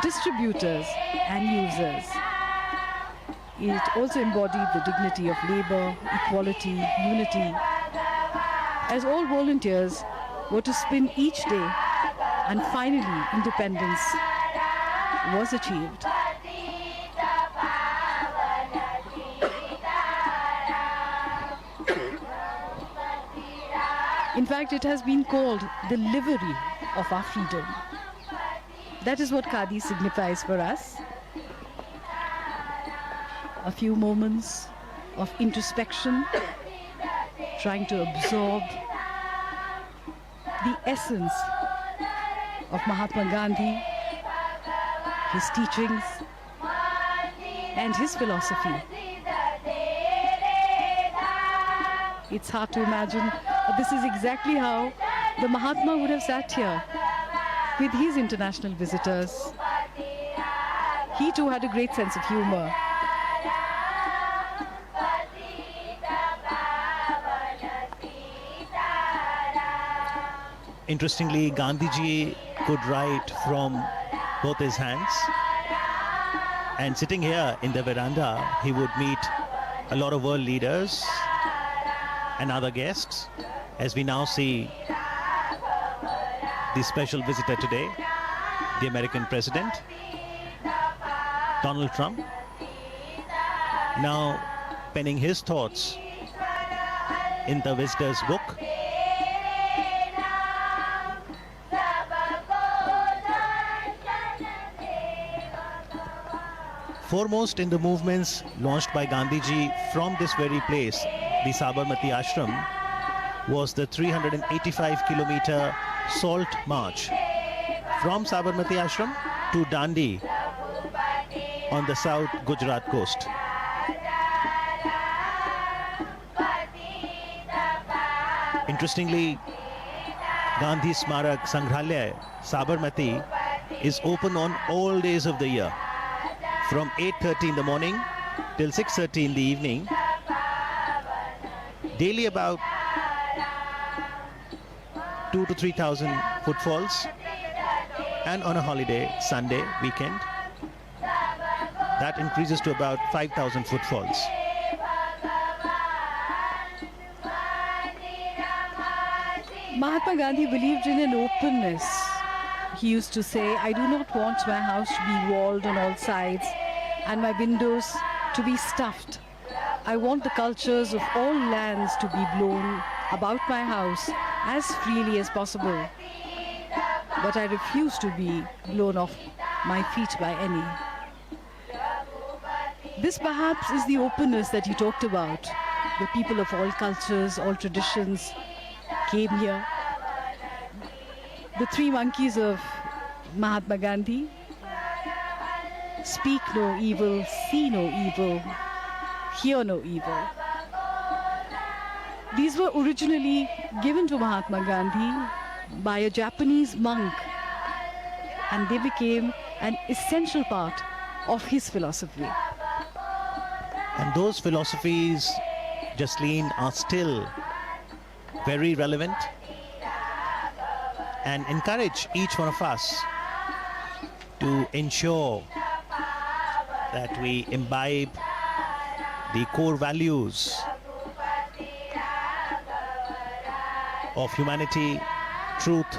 distributors and users. It also embodied the dignity of labor, equality, unity, as all volunteers were to spin each day, and finally independence was achieved. In fact, it has been called the livery of our freedom. That is what Khadi signifies for us. A few moments of introspection, trying to absorb the essence of Mahatma Gandhi, his teachings, and his philosophy. It's hard to imagine, but this is exactly how the Mahatma would have sat here with his international visitors. He too had a great sense of humor. Interestingly, Gandhiji could write from both his hands, and sitting here in the veranda, he would meet a lot of world leaders and other guests, as we now see the special visitor today, the American President, Donald Trump, now penning his thoughts in the visitor's book. Foremost in the movements launched by Gandhiji from this very place, the Sabarmati Ashram, was the 385-kilometer Salt March from Sabarmati Ashram to Dandi on the South Gujarat coast. Interestingly, Gandhi Smarak Sangrahalaya, Sabarmati, is open on all days of the year, from 8:30 in the morning till 6:30 in the evening. Daily about 2,000 to 3,000 footfalls, and on a holiday, Sunday, weekend, that increases to about 5,000 footfalls. Mahatma Gandhi believed in an openness. He used to say, I do not want my house to be walled on all sides and my windows to be stuffed. I want the cultures of all lands to be blown about my house as freely as possible. But I refuse to be blown off my feet by any. This perhaps is the openness that he talked about. The people of all cultures, all traditions came here. The three monkeys of Mahatma Gandhi: speak no evil, see no evil, hear no evil. These were originally given to Mahatma Gandhi by a Japanese monk, and they became an essential part of his philosophy. And those philosophies, Jasleen, are still very relevant and encourage each one of us to ensure that we imbibe the core values of humanity, truth,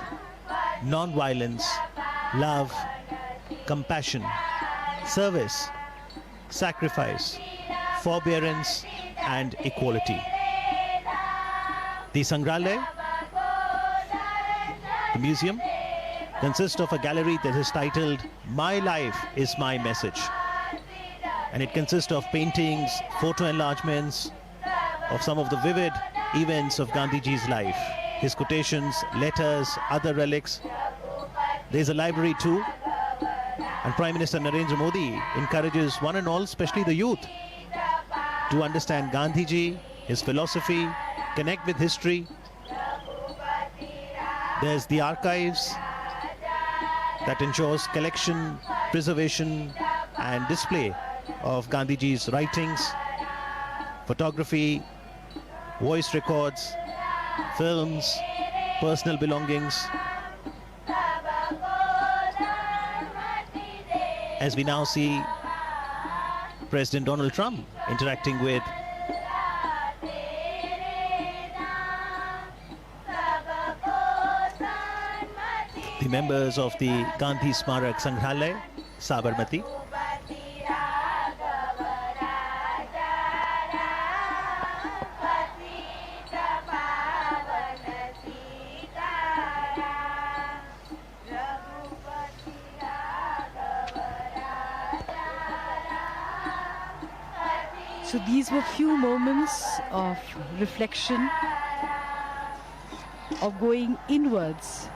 non-violence, love, compassion, service, sacrifice, forbearance, and equality. The Sangrahalaya, the museum, consists of a gallery that is titled My Life is My Message. And it consists of paintings, photo enlargements of some of the vivid events of Gandhiji's life, his quotations, letters, other relics. There's a library too. And Prime Minister Narendra Modi encourages one and all, especially the youth, to understand Gandhiji, his philosophy, connect with history. There's the archives that ensures collection, preservation, and display of Gandhiji's writings, photography, voice records, films, personal belongings. as we now see President Donald Trump interacting with the members of the Gandhi Smarak Sangrahalaya, Sabarmati. So these were few moments of reflection, of going inwards